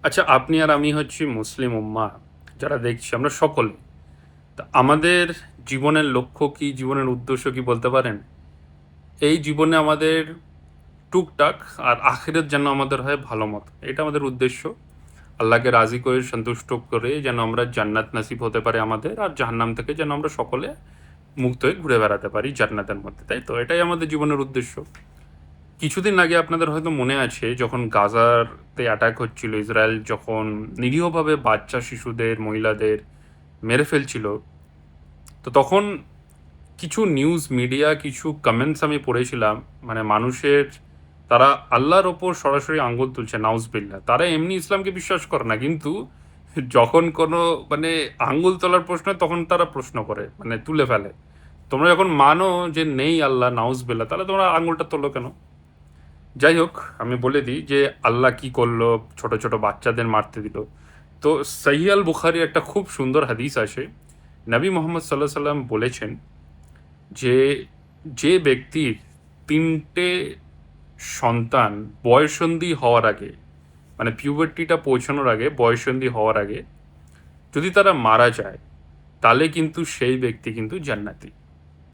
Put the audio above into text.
আচ্ছা, আপনি আর আমি হচ্ছি মুসলিম উম্মাহ, যারা দেখছি আমরা সকলে। তা আমাদের জীবনের লক্ষ্য কি, জীবনের উদ্দেশ্য কি বলতে পারেন? এই জীবনে আমাদের টুকটাক আর আখিরাত যেন আমাদের হয় ভালো মতো। এটা আমাদের উদ্দেশ্য। আল্লাহকে রাজি করে, সন্তুষ্ট করে যেন আমরা জান্নাত নসিব হতে পারে আমাদের, আর জাহান্নাম থেকে যেন আমরা সকলে মুক্ত হয়ে ঘুরে বেড়াতে পারি জান্নাতের মধ্যে, তাই তো? এটাই আমাদের জীবনের উদ্দেশ্য। কিছুদিন আগে আপনাদের হয়তো মনে আছে, যখন গাজাতে অ্যাটাক হচ্ছিল, ইসরায়েল যখন নিরীহভাবে বাচ্চা শিশুদের, মহিলাদের মেরে ফেলছিল, তো তখন কিছু নিউজ মিডিয়া, কিছু কমেন্টস আমি পড়েছিলাম। মানে মানুষের, তারা আল্লাহর ওপর সরাসরি আঙ্গুল তুলছে, নাউজবিল্লাহ। তারা এমনি ইসলামকে বিশ্বাস করে না, কিন্তু যখন কোনো মানে আঙ্গুল তোলার প্রশ্ন হয়, তখন তারা প্রশ্ন করে, মানে তুলে ফেলে। তোমরা যখন মানো যে নেই আল্লাহ, নাউজবিল্লাহ, তাহলে তোমরা আঙ্গুলটা তোলো কেন? যাই হোক, আমি বলে দিই যে আল্লাহ কি করলো, ছোট ছোট বাচ্চাদের মারতে দিল। তো সহিহ আল বুখারী একটা খুব সুন্দর হাদিস আসে। নবী মোহাম্মদ সাল্লাহ সাল্লাম বলেছেন যে, যে ব্যক্তির তিনটে সন্তান বয়ঃসন্ধি হওয়ার আগে, মানে পিউবার্টিটা পৌঁছানোর আগে, বয়ঃসন্ধি হওয়ার আগে যদি তারা মারা যায়, তাহলে কিন্তু সেই ব্যক্তি কিন্তু জান্নাতি।